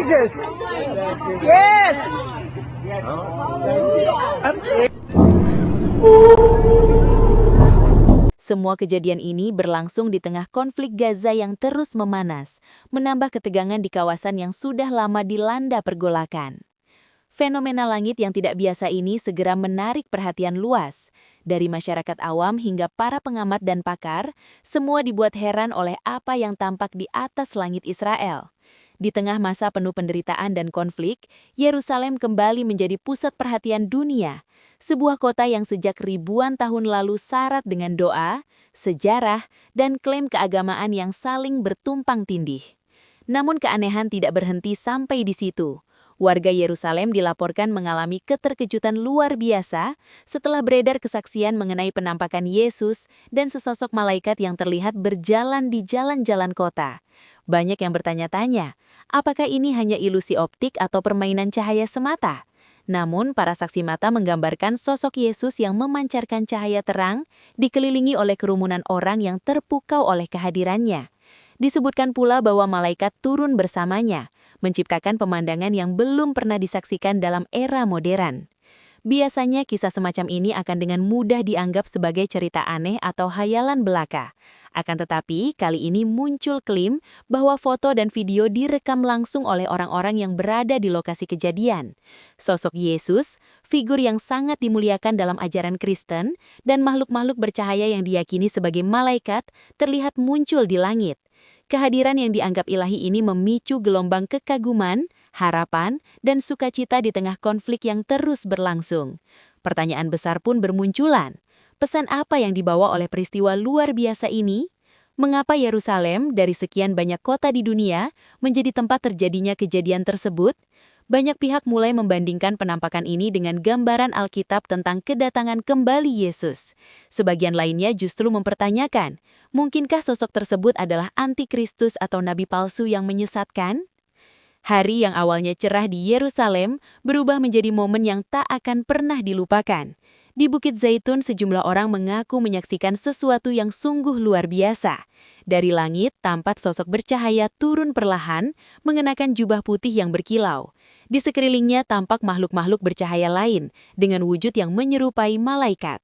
Jesus. Yes. Semua kejadian ini berlangsung di tengah konflik Gaza yang terus memanas, menambah ketegangan di kawasan yang sudah lama dilanda pergolakan. Fenomena langit yang tidak biasa ini segera menarik perhatian luas. Dari masyarakat awam hingga para pengamat dan pakar, semua dibuat heran oleh apa yang tampak di atas langit Israel. Di tengah masa penuh penderitaan dan konflik, Yerusalem kembali menjadi pusat perhatian dunia. Sebuah kota yang sejak ribuan tahun lalu syarat dengan doa, sejarah, dan klaim keagamaan yang saling bertumpang tindih. Namun keanehan tidak berhenti sampai di situ. Warga Yerusalem dilaporkan mengalami keterkejutan luar biasa setelah beredar kesaksian mengenai penampakan Yesus dan sesosok malaikat yang terlihat berjalan di jalan-jalan kota. Banyak yang bertanya-tanya, apakah ini hanya ilusi optik atau permainan cahaya semata? Namun, para saksi mata menggambarkan sosok Yesus yang memancarkan cahaya terang, dikelilingi oleh kerumunan orang yang terpukau oleh kehadirannya. Disebutkan pula bahwa malaikat turun bersamanya, menciptakan pemandangan yang belum pernah disaksikan dalam era modern. Biasanya kisah semacam ini akan dengan mudah dianggap sebagai cerita aneh atau hayalan belaka. Akan tetapi, kali ini muncul klaim bahwa foto dan video direkam langsung oleh orang-orang yang berada di lokasi kejadian. Sosok Yesus, figur yang sangat dimuliakan dalam ajaran Kristen, dan makhluk-makhluk bercahaya yang diyakini sebagai malaikat, terlihat muncul di langit. Kehadiran yang dianggap ilahi ini memicu gelombang kekaguman, harapan, dan sukacita di tengah konflik yang terus berlangsung. Pertanyaan besar pun bermunculan. Pesan apa yang dibawa oleh peristiwa luar biasa ini? Mengapa Yerusalem dari sekian banyak kota di dunia menjadi tempat terjadinya kejadian tersebut? Banyak pihak mulai membandingkan penampakan ini dengan gambaran Alkitab tentang kedatangan kembali Yesus. Sebagian lainnya justru mempertanyakan, mungkinkah sosok tersebut adalah antikristus atau nabi palsu yang menyesatkan? Hari yang awalnya cerah di Yerusalem berubah menjadi momen yang tak akan pernah dilupakan. Di Bukit Zaitun, sejumlah orang mengaku menyaksikan sesuatu yang sungguh luar biasa. Dari langit, tampak sosok bercahaya turun perlahan, mengenakan jubah putih yang berkilau. Di sekelilingnya tampak makhluk-makhluk bercahaya lain, dengan wujud yang menyerupai malaikat.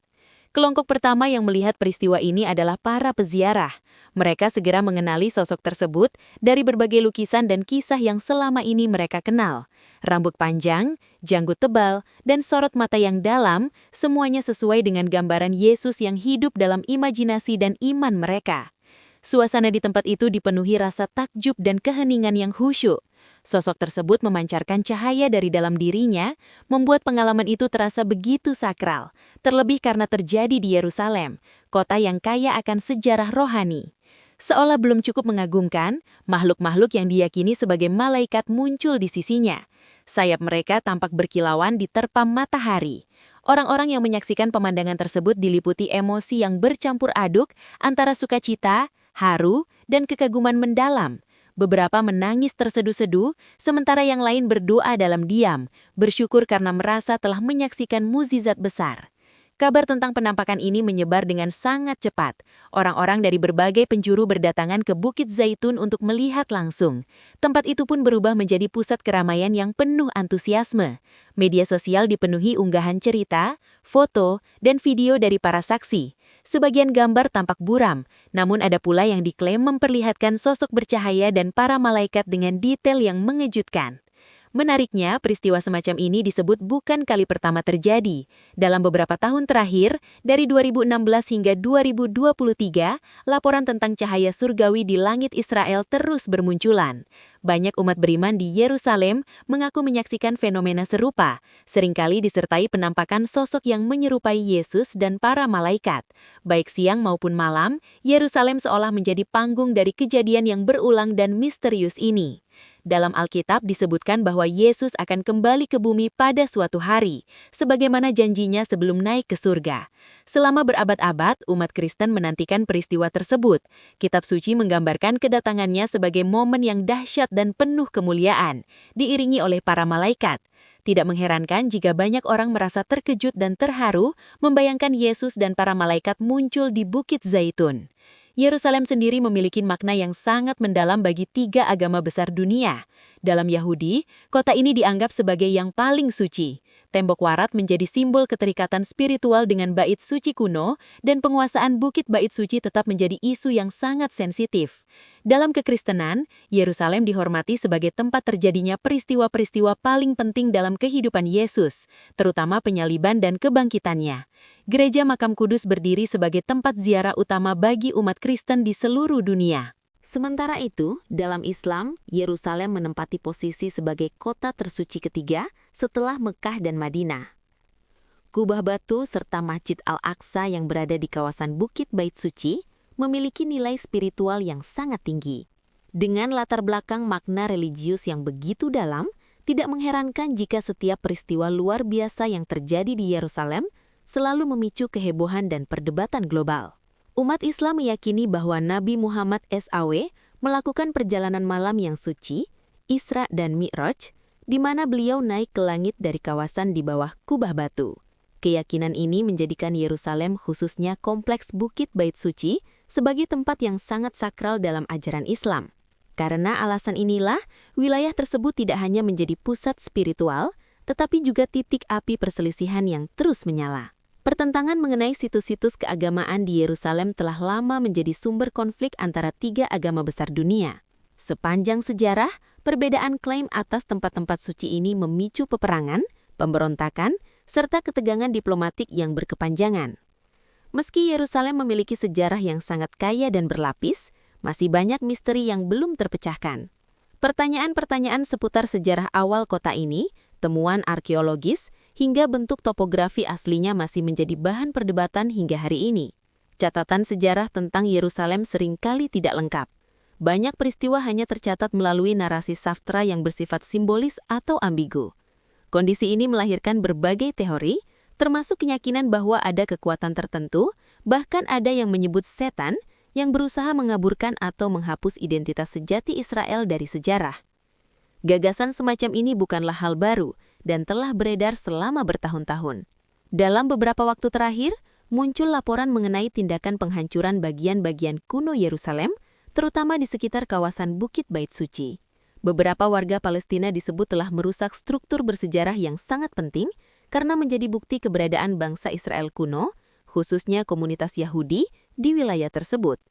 Kelompok pertama yang melihat peristiwa ini adalah para peziarah. Mereka segera mengenali sosok tersebut dari berbagai lukisan dan kisah yang selama ini mereka kenal. Rambut panjang, janggut tebal, dan sorot mata yang dalam, semuanya sesuai dengan gambaran Yesus yang hidup dalam imajinasi dan iman mereka. Suasana di tempat itu dipenuhi rasa takjub dan keheningan yang khusyuk. Sosok tersebut memancarkan cahaya dari dalam dirinya, membuat pengalaman itu terasa begitu sakral, terlebih karena terjadi di Yerusalem, kota yang kaya akan sejarah rohani. Seolah belum cukup mengagumkan, makhluk-makhluk yang diyakini sebagai malaikat muncul di sisinya. Sayap mereka tampak berkilauan diterpa matahari. Orang-orang yang menyaksikan pemandangan tersebut diliputi emosi yang bercampur aduk antara sukacita, haru, dan kekaguman mendalam. Beberapa menangis terseduh-seduh, sementara yang lain berdoa dalam diam, bersyukur karena merasa telah menyaksikan mukjizat besar. Kabar tentang penampakan ini menyebar dengan sangat cepat. Orang-orang dari berbagai penjuru berdatangan ke Bukit Zaitun untuk melihat langsung. Tempat itu pun berubah menjadi pusat keramaian yang penuh antusiasme. Media sosial dipenuhi unggahan cerita, foto, dan video dari para saksi. Sebagian gambar tampak buram, namun ada pula yang diklaim memperlihatkan sosok bercahaya dan para malaikat dengan detail yang mengejutkan. Menariknya, peristiwa semacam ini disebut bukan kali pertama terjadi. Dalam beberapa tahun terakhir, dari 2016 hingga 2023, laporan tentang cahaya surgawi di langit Israel terus bermunculan. Banyak umat beriman di Yerusalem mengaku menyaksikan fenomena serupa, seringkali disertai penampakan sosok yang menyerupai Yesus dan para malaikat. Baik siang maupun malam, Yerusalem seolah menjadi panggung dari kejadian yang berulang dan misterius ini. Dalam Alkitab disebutkan bahwa Yesus akan kembali ke bumi pada suatu hari, sebagaimana janjinya sebelum naik ke surga. Selama berabad-abad, umat Kristen menantikan peristiwa tersebut. Kitab suci menggambarkan kedatangannya sebagai momen yang dahsyat dan penuh kemuliaan, diiringi oleh para malaikat. Tidak mengherankan jika banyak orang merasa terkejut dan terharu membayangkan Yesus dan para malaikat muncul di Bukit Zaitun. Yerusalem sendiri memiliki makna yang sangat mendalam bagi 3 agama besar dunia. Dalam Yahudi, kota ini dianggap sebagai yang paling suci. Tembok Warat menjadi simbol keterikatan spiritual dengan bait suci kuno, dan penguasaan Bukit Bait Suci tetap menjadi isu yang sangat sensitif. Dalam kekristenan, Yerusalem dihormati sebagai tempat terjadinya peristiwa-peristiwa paling penting dalam kehidupan Yesus, terutama penyaliban dan kebangkitannya. Gereja Makam Kudus berdiri sebagai tempat ziarah utama bagi umat Kristen di seluruh dunia. Sementara itu, dalam Islam, Yerusalem menempati posisi sebagai kota tersuci ketiga setelah Mekah dan Madinah. Kubah batu serta Masjid Al-Aqsa yang berada di kawasan Bukit Bait Suci memiliki nilai spiritual yang sangat tinggi. Dengan latar belakang makna religius yang begitu dalam, tidak mengherankan jika setiap peristiwa luar biasa yang terjadi di Yerusalem selalu memicu kehebohan dan perdebatan global. Umat Islam meyakini bahwa Nabi Muhammad SAW melakukan perjalanan malam yang suci, Isra dan Mi'raj, di mana beliau naik ke langit dari kawasan di bawah kubah batu. Keyakinan ini menjadikan Yerusalem, khususnya kompleks Bukit Bait Suci, sebagai tempat yang sangat sakral dalam ajaran Islam. Karena alasan inilah, wilayah tersebut tidak hanya menjadi pusat spiritual, tetapi juga titik api perselisihan yang terus menyala. Pertentangan mengenai situs-situs keagamaan di Yerusalem telah lama menjadi sumber konflik antara 3 agama besar dunia. Sepanjang sejarah, perbedaan klaim atas tempat-tempat suci ini memicu peperangan, pemberontakan, serta ketegangan diplomatik yang berkepanjangan. Meski Yerusalem memiliki sejarah yang sangat kaya dan berlapis, masih banyak misteri yang belum terpecahkan. Pertanyaan-pertanyaan seputar sejarah awal kota ini, temuan arkeologis, hingga bentuk topografi aslinya masih menjadi bahan perdebatan hingga hari ini. Catatan sejarah tentang Yerusalem seringkali tidak lengkap. Banyak peristiwa hanya tercatat melalui narasi sastra yang bersifat simbolis atau ambigu. Kondisi ini melahirkan berbagai teori, termasuk keyakinan bahwa ada kekuatan tertentu, bahkan ada yang menyebut setan, yang berusaha mengaburkan atau menghapus identitas sejati Israel dari sejarah. Gagasan semacam ini bukanlah hal baru dan telah beredar selama bertahun-tahun. Dalam beberapa waktu terakhir, muncul laporan mengenai tindakan penghancuran bagian-bagian kuno Yerusalem, terutama di sekitar kawasan Bukit Bait Suci. Beberapa warga Palestina disebut telah merusak struktur bersejarah yang sangat penting karena menjadi bukti keberadaan bangsa Israel kuno, khususnya komunitas Yahudi, di wilayah tersebut.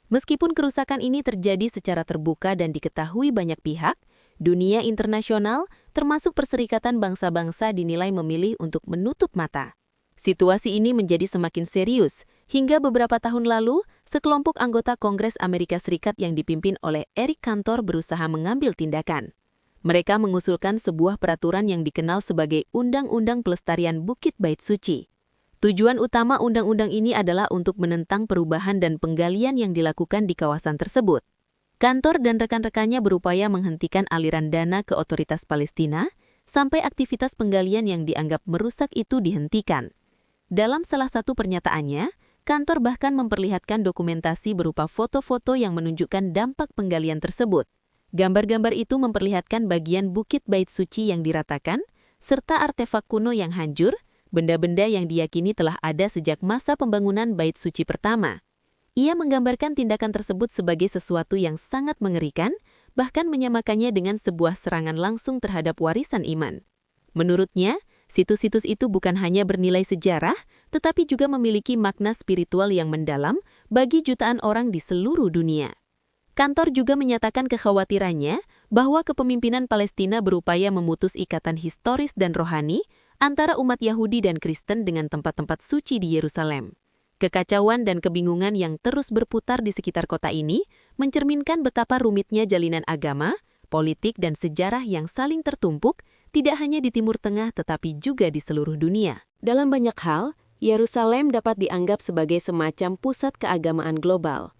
Meskipun kerusakan ini terjadi secara terbuka dan diketahui banyak pihak, dunia internasional, termasuk Perserikatan Bangsa-Bangsa, dinilai memilih untuk menutup mata. Situasi ini menjadi semakin serius, hingga beberapa tahun lalu, sekelompok anggota Kongres Amerika Serikat yang dipimpin oleh Eric Cantor berusaha mengambil tindakan. Mereka mengusulkan sebuah peraturan yang dikenal sebagai Undang-Undang Pelestarian Bukit Bait Suci. Tujuan utama undang-undang ini adalah untuk menentang perubahan dan penggalian yang dilakukan di kawasan tersebut. Kantor dan rekan-rekannya berupaya menghentikan aliran dana ke otoritas Palestina sampai aktivitas penggalian yang dianggap merusak itu dihentikan. Dalam salah satu pernyataannya, kantor bahkan memperlihatkan dokumentasi berupa foto-foto yang menunjukkan dampak penggalian tersebut. Gambar-gambar itu memperlihatkan bagian Bukit Bait Suci yang diratakan, serta artefak kuno yang hancur, benda-benda yang diyakini telah ada sejak masa pembangunan Bait Suci pertama. Ia menggambarkan tindakan tersebut sebagai sesuatu yang sangat mengerikan, bahkan menyamakannya dengan sebuah serangan langsung terhadap warisan iman. Menurutnya, situs-situs itu bukan hanya bernilai sejarah, tetapi juga memiliki makna spiritual yang mendalam bagi jutaan orang di seluruh dunia. Kantor juga menyatakan kekhawatirannya bahwa kepemimpinan Palestina berupaya memutus ikatan historis dan rohani antara umat Yahudi dan Kristen dengan tempat-tempat suci di Yerusalem. Kekacauan dan kebingungan yang terus berputar di sekitar kota ini mencerminkan betapa rumitnya jalinan agama, politik, dan sejarah yang saling tertumpuk tidak hanya di Timur Tengah tetapi juga di seluruh dunia. Dalam banyak hal, Yerusalem dapat dianggap sebagai semacam pusat keagamaan global.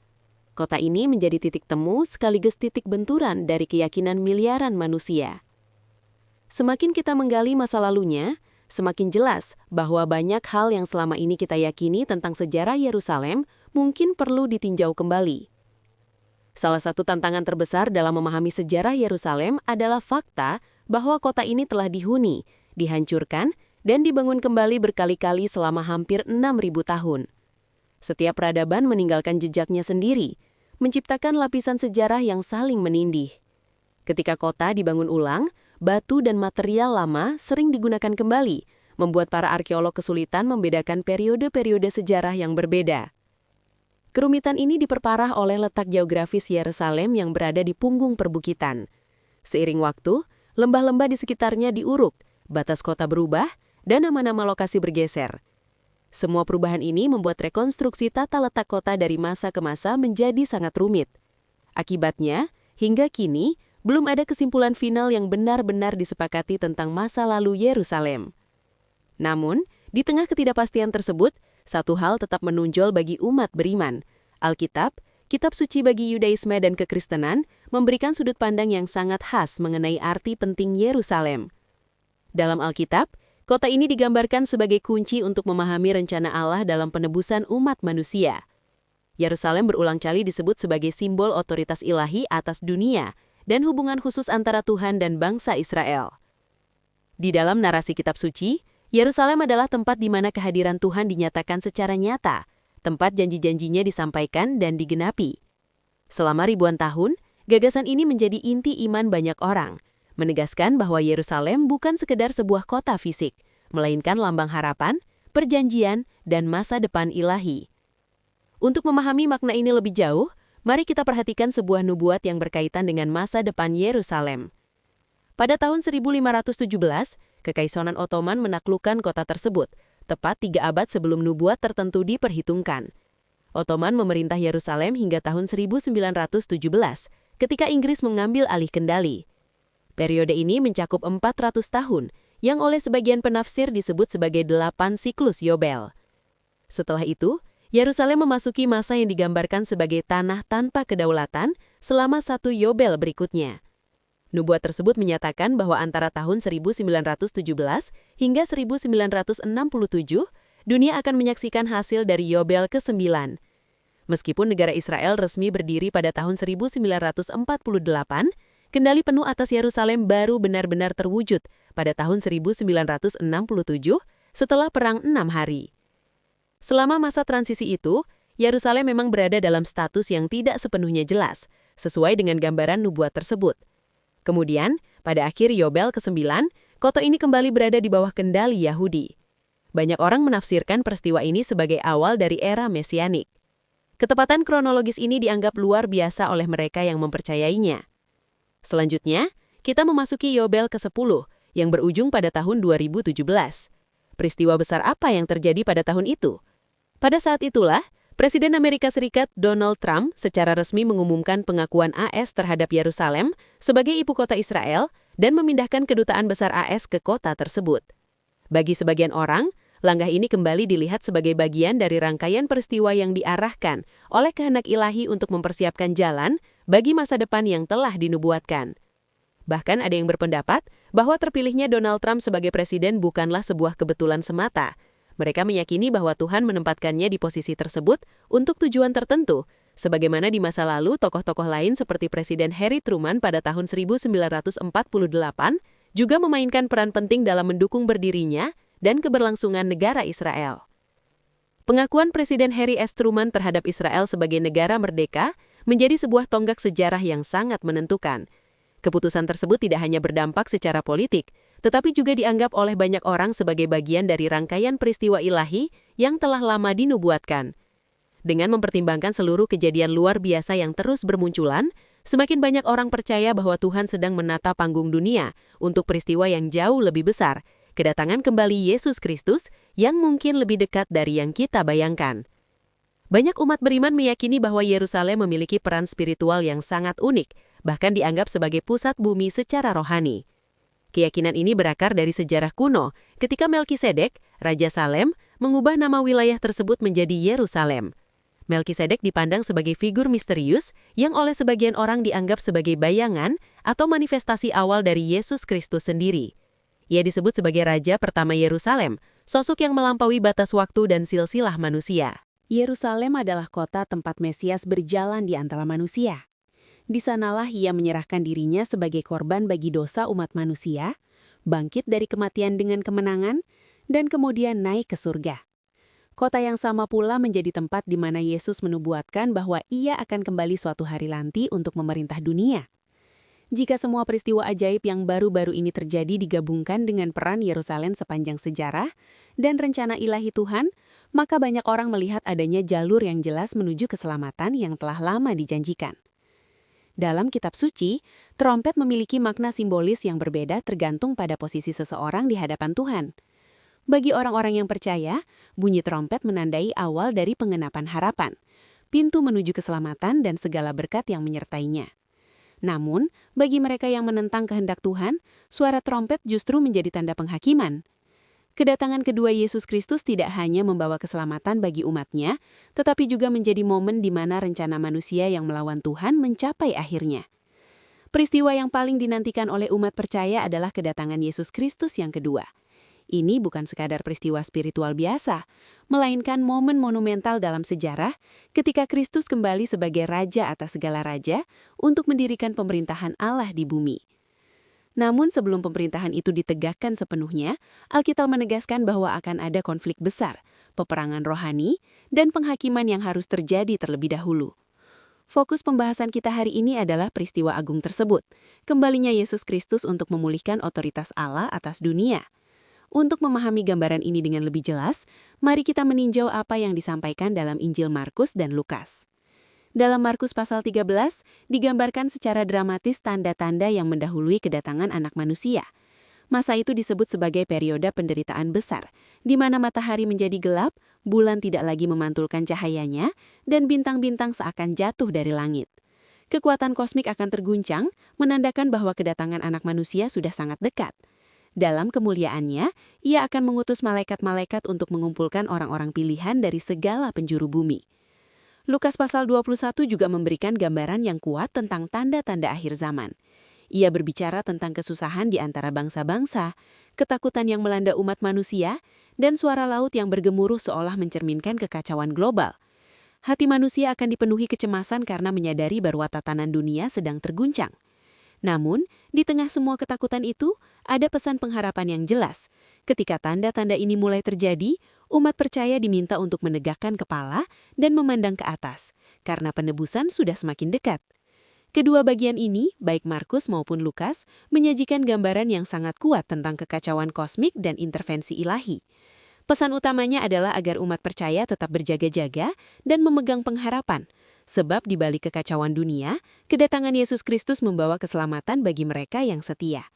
Kota ini menjadi titik temu sekaligus titik benturan dari keyakinan miliaran manusia. Semakin kita menggali masa lalunya, semakin jelas bahwa banyak hal yang selama ini kita yakini tentang sejarah Yerusalem mungkin perlu ditinjau kembali. Salah satu tantangan terbesar dalam memahami sejarah Yerusalem adalah fakta bahwa kota ini telah dihuni, dihancurkan, dan dibangun kembali berkali-kali selama hampir 6.000 tahun. Setiap peradaban meninggalkan jejaknya sendiri, menciptakan lapisan sejarah yang saling menindih. Ketika kota dibangun ulang, batu dan material lama sering digunakan kembali, membuat para arkeolog kesulitan membedakan periode-periode sejarah yang berbeda. Kerumitan ini diperparah oleh letak geografis Yerusalem yang berada di punggung perbukitan. Seiring waktu, lembah-lembah di sekitarnya diuruk, batas kota berubah, dan nama-nama lokasi bergeser. Semua perubahan ini membuat rekonstruksi tata letak kota dari masa ke masa menjadi sangat rumit. Akibatnya, hingga kini, belum ada kesimpulan final yang benar-benar disepakati tentang masa lalu Yerusalem. Namun, di tengah ketidakpastian tersebut, satu hal tetap menonjol bagi umat beriman. Alkitab, kitab suci bagi Yudaisme dan kekristenan, memberikan sudut pandang yang sangat khas mengenai arti penting Yerusalem. Dalam Alkitab, kota ini digambarkan sebagai kunci untuk memahami rencana Allah dalam penebusan umat manusia. Yerusalem berulang kali disebut sebagai simbol otoritas ilahi atas dunia dan hubungan khusus antara Tuhan dan bangsa Israel. Di dalam narasi kitab suci, Yerusalem adalah tempat di mana kehadiran Tuhan dinyatakan secara nyata, tempat janji-janjinya disampaikan dan digenapi. Selama ribuan tahun, gagasan ini menjadi inti iman banyak orang, menegaskan bahwa Yerusalem bukan sekedar sebuah kota fisik, melainkan lambang harapan, perjanjian, dan masa depan ilahi. Untuk memahami makna ini lebih jauh, mari kita perhatikan sebuah nubuat yang berkaitan dengan masa depan Yerusalem. Pada tahun 1517, Kekaisaran Ottoman menaklukkan kota tersebut, tepat 3 abad sebelum nubuat tertentu diperhitungkan. Ottoman memerintah Yerusalem hingga tahun 1917, ketika Inggris mengambil alih kendali. Periode ini mencakup 400 tahun, yang oleh sebagian penafsir disebut sebagai 8 siklus Yobel. Setelah itu, Yerusalem memasuki masa yang digambarkan sebagai tanah tanpa kedaulatan selama 1 Yobel berikutnya. Nubuat tersebut menyatakan bahwa antara tahun 1917 hingga 1967, dunia akan menyaksikan hasil dari Yobel ke-9. Meskipun negara Israel resmi berdiri pada tahun 1948, kendali penuh atas Yerusalem baru benar-benar terwujud pada tahun 1967 setelah Perang 6 Hari. Selama masa transisi itu, Yerusalem memang berada dalam status yang tidak sepenuhnya jelas, sesuai dengan gambaran nubuat tersebut. Kemudian, pada akhir Yobel ke-9, kota ini kembali berada di bawah kendali Yahudi. Banyak orang menafsirkan peristiwa ini sebagai awal dari era Mesianik. Ketepatan kronologis ini dianggap luar biasa oleh mereka yang mempercayainya. Selanjutnya, kita memasuki Yobel ke-10, yang berujung pada tahun 2017. Peristiwa besar apa yang terjadi pada tahun itu? Pada saat itulah, Presiden Amerika Serikat Donald Trump secara resmi mengumumkan pengakuan AS terhadap Yerusalem sebagai ibu kota Israel dan memindahkan kedutaan besar AS ke kota tersebut. Bagi sebagian orang, langkah ini kembali dilihat sebagai bagian dari rangkaian peristiwa yang diarahkan oleh kehendak ilahi untuk mempersiapkan jalan bagi masa depan yang telah dinubuatkan. Bahkan ada yang berpendapat bahwa terpilihnya Donald Trump sebagai presiden bukanlah sebuah kebetulan semata. Mereka meyakini bahwa Tuhan menempatkannya di posisi tersebut untuk tujuan tertentu, sebagaimana di masa lalu tokoh-tokoh lain seperti Presiden Harry Truman pada tahun 1948 juga memainkan peran penting dalam mendukung berdirinya dan keberlangsungan negara Israel. Pengakuan Presiden Harry S. Truman terhadap Israel sebagai negara merdeka menjadi sebuah tonggak sejarah yang sangat menentukan. Keputusan tersebut tidak hanya berdampak secara politik, tetapi juga dianggap oleh banyak orang sebagai bagian dari rangkaian peristiwa ilahi yang telah lama dinubuatkan. Dengan mempertimbangkan seluruh kejadian luar biasa yang terus bermunculan, semakin banyak orang percaya bahwa Tuhan sedang menata panggung dunia untuk peristiwa yang jauh lebih besar, kedatangan kembali Yesus Kristus yang mungkin lebih dekat dari yang kita bayangkan. Banyak umat beriman meyakini bahwa Yerusalem memiliki peran spiritual yang sangat unik, bahkan dianggap sebagai pusat bumi secara rohani. Keyakinan ini berakar dari sejarah kuno, ketika Melkisedek, Raja Salem, mengubah nama wilayah tersebut menjadi Yerusalem. Melkisedek dipandang sebagai figur misterius yang oleh sebagian orang dianggap sebagai bayangan atau manifestasi awal dari Yesus Kristus sendiri. Ia disebut sebagai Raja pertama Yerusalem, sosok yang melampaui batas waktu dan silsilah manusia. Yerusalem adalah kota tempat Mesias berjalan di antara manusia. Di sanalah ia menyerahkan dirinya sebagai korban bagi dosa umat manusia, bangkit dari kematian dengan kemenangan, dan kemudian naik ke surga. Kota yang sama pula menjadi tempat di mana Yesus menubuatkan bahwa ia akan kembali suatu hari nanti untuk memerintah dunia. Jika semua peristiwa ajaib yang baru-baru ini terjadi digabungkan dengan peran Yerusalem sepanjang sejarah dan rencana ilahi Tuhan, maka banyak orang melihat adanya jalur yang jelas menuju keselamatan yang telah lama dijanjikan. Dalam kitab suci, trompet memiliki makna simbolis yang berbeda tergantung pada posisi seseorang di hadapan Tuhan. Bagi orang-orang yang percaya, bunyi trompet menandai awal dari pengenapan harapan, pintu menuju keselamatan dan segala berkat yang menyertainya. Namun, bagi mereka yang menentang kehendak Tuhan, suara trompet justru menjadi tanda penghakiman. Kedatangan kedua Yesus Kristus tidak hanya membawa keselamatan bagi umatnya, tetapi juga menjadi momen di mana rencana manusia yang melawan Tuhan mencapai akhirnya. Peristiwa yang paling dinantikan oleh umat percaya adalah kedatangan Yesus Kristus yang kedua. Ini bukan sekadar peristiwa spiritual biasa, melainkan momen monumental dalam sejarah ketika Kristus kembali sebagai Raja atas segala raja untuk mendirikan pemerintahan Allah di bumi. Namun sebelum pemerintahan itu ditegakkan sepenuhnya, Alkitab menegaskan bahwa akan ada konflik besar, peperangan rohani, dan penghakiman yang harus terjadi terlebih dahulu. Fokus pembahasan kita hari ini adalah peristiwa agung tersebut, kembalinya Yesus Kristus untuk memulihkan otoritas Allah atas dunia. Untuk memahami gambaran ini dengan lebih jelas, mari kita meninjau apa yang disampaikan dalam Injil Markus dan Lukas. Dalam Markus pasal 13, digambarkan secara dramatis tanda-tanda yang mendahului kedatangan Anak Manusia. Masa itu disebut sebagai periode penderitaan besar, di mana matahari menjadi gelap, bulan tidak lagi memantulkan cahayanya, dan bintang-bintang seakan jatuh dari langit. Kekuatan kosmik akan terguncang, menandakan bahwa kedatangan Anak Manusia sudah sangat dekat. Dalam kemuliaannya, ia akan mengutus malaikat-malaikat untuk mengumpulkan orang-orang pilihan dari segala penjuru bumi. Lukas pasal 21 juga memberikan gambaran yang kuat tentang tanda-tanda akhir zaman. Ia berbicara tentang kesusahan di antara bangsa-bangsa, ketakutan yang melanda umat manusia, dan suara laut yang bergemuruh seolah mencerminkan kekacauan global. Hati manusia akan dipenuhi kecemasan karena menyadari bahwa tatanan dunia sedang terguncang. Namun, di tengah semua ketakutan itu, ada pesan pengharapan yang jelas. Ketika tanda-tanda ini mulai terjadi, umat percaya diminta untuk menegakkan kepala dan memandang ke atas, karena penebusan sudah semakin dekat. Kedua bagian ini, baik Markus maupun Lukas, menyajikan gambaran yang sangat kuat tentang kekacauan kosmik dan intervensi ilahi. Pesan utamanya adalah agar umat percaya tetap berjaga-jaga dan memegang pengharapan, sebab di balik kekacauan dunia, kedatangan Yesus Kristus membawa keselamatan bagi mereka yang setia.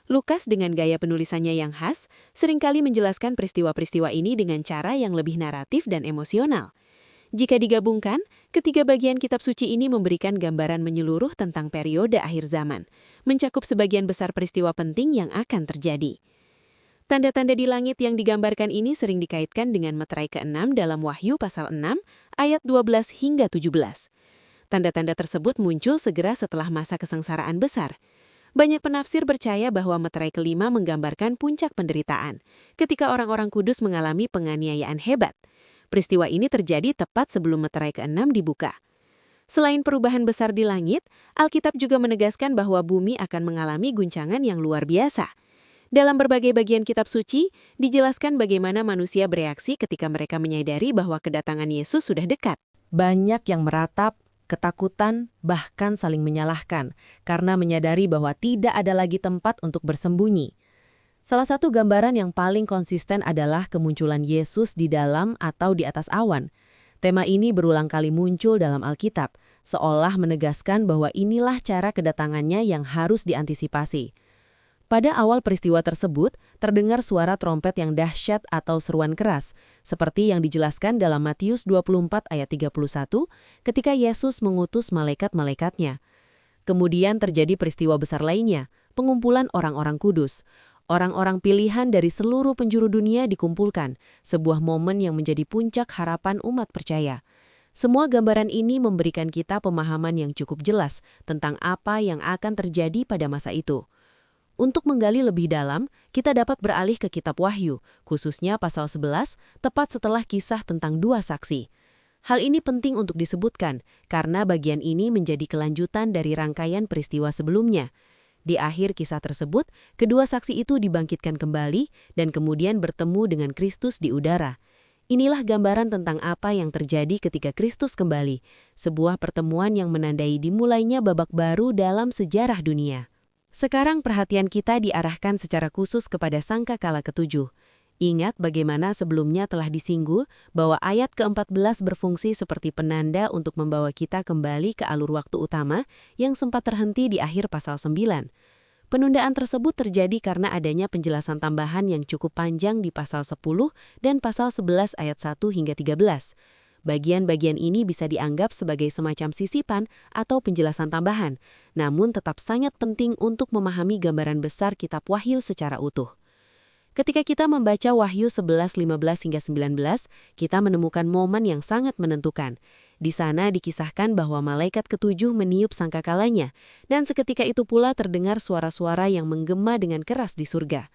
Lukas dengan gaya penulisannya yang khas, seringkali menjelaskan peristiwa-peristiwa ini dengan cara yang lebih naratif dan emosional. Jika digabungkan, ketiga bagian kitab suci ini memberikan gambaran menyeluruh tentang periode akhir zaman, mencakup sebagian besar peristiwa penting yang akan terjadi. Tanda-tanda di langit yang digambarkan ini sering dikaitkan dengan meterai ke-6 dalam Wahyu pasal 6, ayat 12 hingga 17. Tanda-tanda tersebut muncul segera setelah masa kesengsaraan besar. Banyak penafsir percaya bahwa meterai ke-5 menggambarkan puncak penderitaan, ketika orang-orang kudus mengalami penganiayaan hebat. Peristiwa ini terjadi tepat sebelum meterai ke-6 dibuka. Selain perubahan besar di langit, Alkitab juga menegaskan bahwa bumi akan mengalami guncangan yang luar biasa. Dalam berbagai bagian kitab suci, dijelaskan bagaimana manusia bereaksi ketika mereka menyadari bahwa kedatangan Yesus sudah dekat. Banyak yang meratap, ketakutan, bahkan saling menyalahkan, karena menyadari bahwa tidak ada lagi tempat untuk bersembunyi. Salah satu gambaran yang paling konsisten adalah kemunculan Yesus di dalam atau di atas awan. Tema ini berulang kali muncul dalam Alkitab, seolah menegaskan bahwa inilah cara kedatangannya yang harus diantisipasi. Pada awal peristiwa tersebut, terdengar suara trompet yang dahsyat atau seruan keras, seperti yang dijelaskan dalam Matius 24 ayat 31, ketika Yesus mengutus malaikat-malaikatnya. Kemudian terjadi peristiwa besar lainnya, pengumpulan orang-orang kudus. Orang-orang pilihan dari seluruh penjuru dunia dikumpulkan, sebuah momen yang menjadi puncak harapan umat percaya. Semua gambaran ini memberikan kita pemahaman yang cukup jelas tentang apa yang akan terjadi pada masa itu. Untuk menggali lebih dalam, kita dapat beralih ke kitab Wahyu, khususnya pasal 11, tepat setelah kisah tentang dua saksi. Hal ini penting untuk disebutkan, karena bagian ini menjadi kelanjutan dari rangkaian peristiwa sebelumnya. Di akhir kisah tersebut, kedua saksi itu dibangkitkan kembali dan kemudian bertemu dengan Kristus di udara. Inilah gambaran tentang apa yang terjadi ketika Kristus kembali, sebuah pertemuan yang menandai dimulainya babak baru dalam sejarah dunia. Sekarang perhatian kita diarahkan secara khusus kepada sangkakala ketujuh. Ingat bagaimana sebelumnya telah disinggung bahwa ayat ke-14 berfungsi seperti penanda untuk membawa kita kembali ke alur waktu utama yang sempat terhenti di akhir pasal 9. Penundaan tersebut terjadi karena adanya penjelasan tambahan yang cukup panjang di pasal 10 dan pasal 11 ayat 1 hingga 13. Bagian-bagian ini bisa dianggap sebagai semacam sisipan atau penjelasan tambahan, namun tetap sangat penting untuk memahami gambaran besar kitab Wahyu secara utuh. Ketika kita membaca Wahyu 11, 15 hingga 19, kita menemukan momen yang sangat menentukan. Di sana dikisahkan bahwa malaikat ketujuh meniup sangkakalanya, dan seketika itu pula terdengar suara-suara yang menggema dengan keras di surga.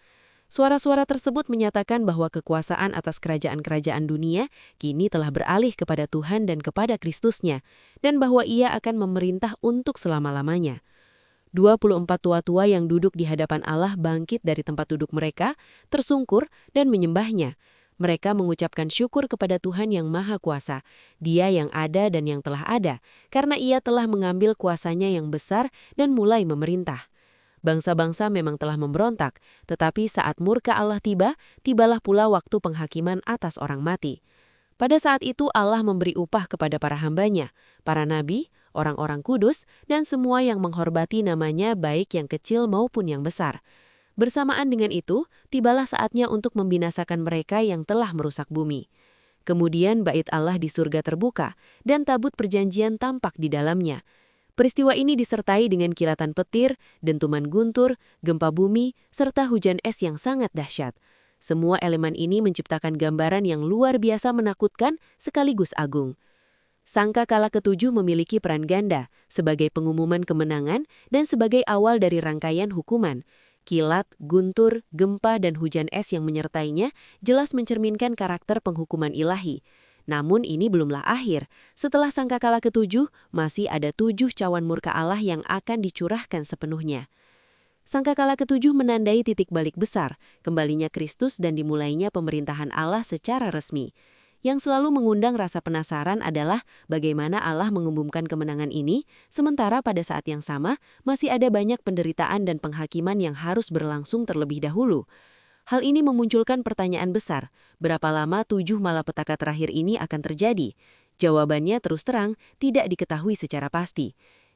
Suara-suara tersebut menyatakan bahwa kekuasaan atas kerajaan-kerajaan dunia kini telah beralih kepada Tuhan dan kepada Kristusnya, dan bahwa Ia akan memerintah untuk selama-lamanya. 24 tua-tua yang duduk di hadapan Allah bangkit dari tempat duduk mereka, tersungkur dan menyembahnya. Mereka mengucapkan syukur kepada Tuhan yang Maha Kuasa, Dia yang ada dan yang telah ada, karena Ia telah mengambil kuasanya yang besar dan mulai memerintah. Bangsa-bangsa memang telah memberontak, tetapi saat murka Allah tibalah pula waktu penghakiman atas orang mati. Pada saat itu Allah memberi upah kepada para hambanya, para nabi, orang-orang kudus, dan semua yang menghormati namanya baik yang kecil maupun yang besar. Bersamaan dengan itu, tibalah saatnya untuk membinasakan mereka yang telah merusak bumi. Kemudian bait Allah di surga terbuka, dan tabut perjanjian tampak di dalamnya. Peristiwa ini disertai dengan kilatan petir, dentuman guntur, gempa bumi, serta hujan es yang sangat dahsyat. Semua elemen ini menciptakan gambaran yang luar biasa menakutkan sekaligus agung. Sangkakala ketujuh memiliki peran ganda sebagai pengumuman kemenangan dan sebagai awal dari rangkaian hukuman. Kilat, guntur, gempa, dan hujan es yang menyertainya jelas mencerminkan karakter penghukuman ilahi. Namun ini belumlah akhir. Setelah sangkakala ketujuh, masih ada 7 cawan murka Allah yang akan dicurahkan sepenuhnya. Sangkakala ketujuh menandai titik balik besar, kembalinya Kristus dan dimulainya pemerintahan Allah secara resmi. Yang selalu mengundang rasa penasaran adalah bagaimana Allah mengumumkan kemenangan ini, sementara pada saat yang sama masih ada banyak penderitaan dan penghakiman yang harus berlangsung terlebih dahulu. Hal ini memunculkan pertanyaan besar, berapa lama 7 malapetaka terakhir ini akan terjadi? Jawabannya terus terang tidak diketahui secara pasti.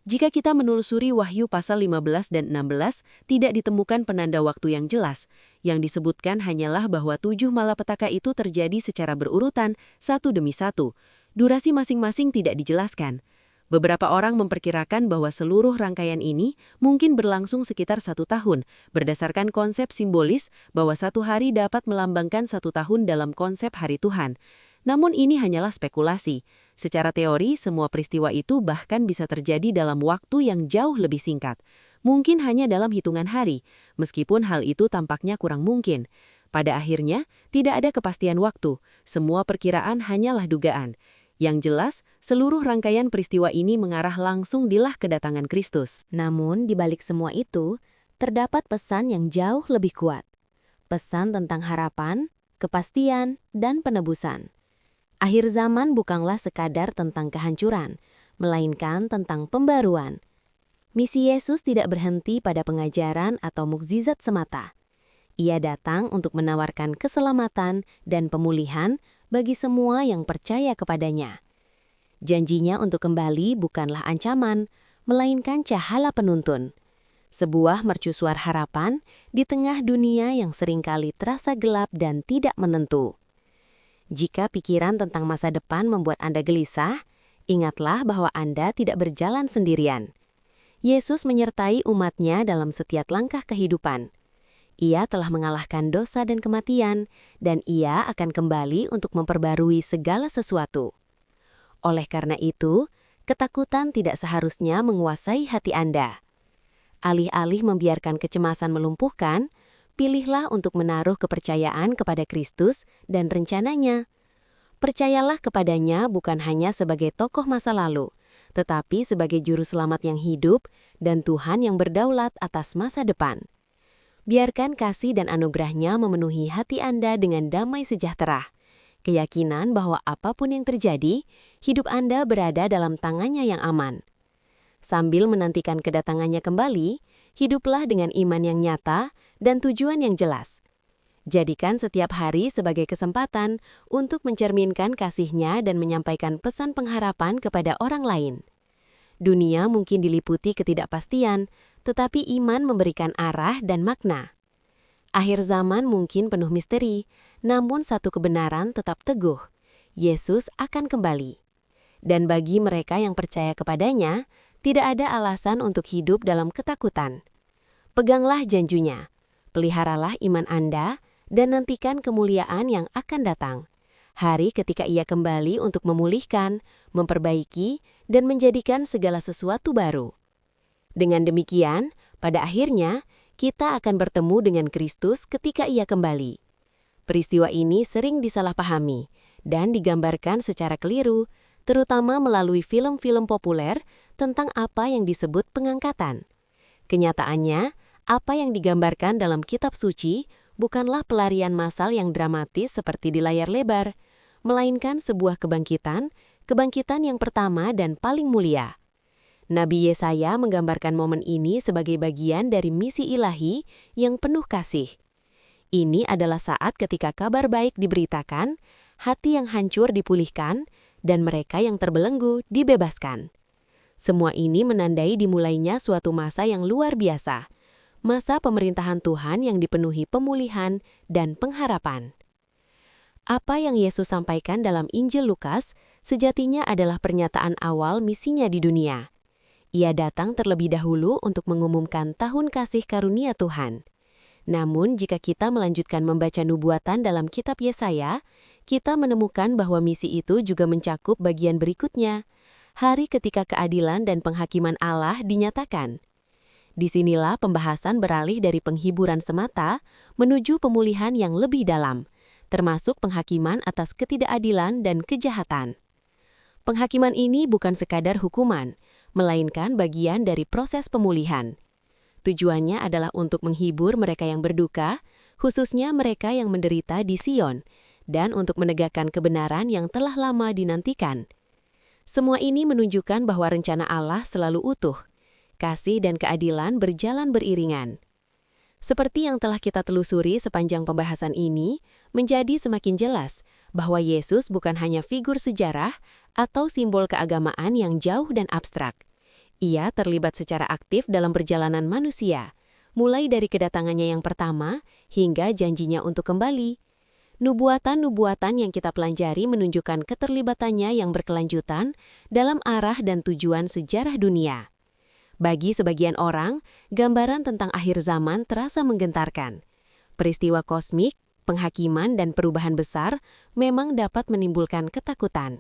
Jika kita menelusuri Wahyu pasal 15 dan 16, tidak ditemukan penanda waktu yang jelas. Yang disebutkan hanyalah bahwa 7 malapetaka itu terjadi secara berurutan, satu demi satu. Durasi masing-masing tidak dijelaskan. Beberapa orang memperkirakan bahwa seluruh rangkaian ini mungkin berlangsung sekitar 1 tahun, berdasarkan konsep simbolis bahwa 1 hari dapat melambangkan 1 tahun dalam konsep hari Tuhan. Namun ini hanyalah spekulasi. Secara teori, semua peristiwa itu bahkan bisa terjadi dalam waktu yang jauh lebih singkat. Mungkin hanya dalam hitungan hari, meskipun hal itu tampaknya kurang mungkin. Pada akhirnya, tidak ada kepastian waktu. Semua perkiraan hanyalah dugaan. Yang jelas, seluruh rangkaian peristiwa ini mengarah langsung dilah kedatangan Kristus. Namun, di balik semua itu, terdapat pesan yang jauh lebih kuat. Pesan tentang harapan, kepastian, dan penebusan. Akhir zaman bukanlah sekadar tentang kehancuran, melainkan tentang pembaruan. Misi Yesus tidak berhenti pada pengajaran atau mukjizat semata. Ia datang untuk menawarkan keselamatan dan pemulihan bagi semua yang percaya kepadanya. Janjinya untuk kembali bukanlah ancaman, melainkan cahaya penuntun. Sebuah mercusuar harapan di tengah dunia yang seringkali terasa gelap dan tidak menentu. Jika pikiran tentang masa depan membuat Anda gelisah, ingatlah bahwa Anda tidak berjalan sendirian. Yesus menyertai umatnya dalam setiap langkah kehidupan. Ia telah mengalahkan dosa dan kematian, dan Ia akan kembali untuk memperbarui segala sesuatu. Oleh karena itu, ketakutan tidak seharusnya menguasai hati Anda. Alih-alih membiarkan kecemasan melumpuhkan, pilihlah untuk menaruh kepercayaan kepada Kristus dan rencananya. Percayalah kepadanya bukan hanya sebagai tokoh masa lalu, tetapi sebagai juru selamat yang hidup dan Tuhan yang berdaulat atas masa depan. Biarkan kasih dan anugerah-Nya memenuhi hati Anda dengan damai sejahtera. keyakinan bahwa apapun yang terjadi, hidup Anda berada dalam tangannya yang aman. Sambil menantikan kedatangannya kembali, hiduplah dengan iman yang nyata dan tujuan yang jelas. Jadikan setiap hari sebagai kesempatan untuk mencerminkan kasih-Nya dan menyampaikan pesan pengharapan kepada orang lain. Dunia mungkin diliputi ketidakpastian, tetapi iman memberikan arah dan makna. Akhir zaman mungkin penuh misteri, namun satu kebenaran tetap teguh. Yesus akan kembali. Dan bagi mereka yang percaya kepadanya, tidak ada alasan untuk hidup dalam ketakutan. Peganglah janjinya, peliharalah iman Anda, dan nantikan kemuliaan yang akan datang. Hari ketika Ia kembali untuk memulihkan, memperbaiki, dan menjadikan segala sesuatu baru. Dengan demikian, pada akhirnya, kita akan bertemu dengan Kristus ketika Ia kembali. Peristiwa ini sering disalahpahami dan digambarkan secara keliru, terutama melalui film-film populer tentang apa yang disebut pengangkatan. Kenyataannya, apa yang digambarkan dalam kitab suci bukanlah pelarian massal yang dramatis seperti di layar lebar, melainkan sebuah kebangkitan yang pertama dan paling mulia. Nabi Yesaya menggambarkan momen ini sebagai bagian dari misi ilahi yang penuh kasih. Ini adalah saat ketika kabar baik diberitakan, hati yang hancur dipulihkan, dan mereka yang terbelenggu dibebaskan. Semua ini menandai dimulainya suatu masa yang luar biasa, masa pemerintahan Tuhan yang dipenuhi pemulihan dan pengharapan. Apa yang Yesus sampaikan dalam Injil Lukas sejatinya adalah pernyataan awal misinya di dunia. Ia datang terlebih dahulu untuk mengumumkan tahun kasih karunia Tuhan. Namun, jika kita melanjutkan membaca nubuatan dalam kitab Yesaya, kita menemukan bahwa misi itu juga mencakup bagian berikutnya, hari ketika keadilan dan penghakiman Allah dinyatakan. Disinilah pembahasan beralih dari penghiburan semata menuju pemulihan yang lebih dalam, termasuk penghakiman atas ketidakadilan dan kejahatan. Penghakiman ini bukan sekadar hukuman, melainkan bagian dari proses pemulihan. Tujuannya adalah untuk menghibur mereka yang berduka, khususnya mereka yang menderita di Sion, dan untuk menegakkan kebenaran yang telah lama dinantikan. Semua ini menunjukkan bahwa rencana Allah selalu utuh. Kasih dan keadilan berjalan beriringan. Seperti yang telah kita telusuri sepanjang pembahasan ini, menjadi semakin jelas bahwa Yesus bukan hanya figur sejarah atau simbol keagamaan yang jauh dan abstrak. Ia terlibat secara aktif dalam perjalanan manusia, mulai dari kedatangannya yang pertama hingga janjinya untuk kembali. Nubuatan-nubuatan yang kita pelajari menunjukkan keterlibatannya yang berkelanjutan dalam arah dan tujuan sejarah dunia. Bagi sebagian orang, gambaran tentang akhir zaman terasa menggentarkan. Peristiwa kosmik, penghakiman, dan perubahan besar memang dapat menimbulkan ketakutan.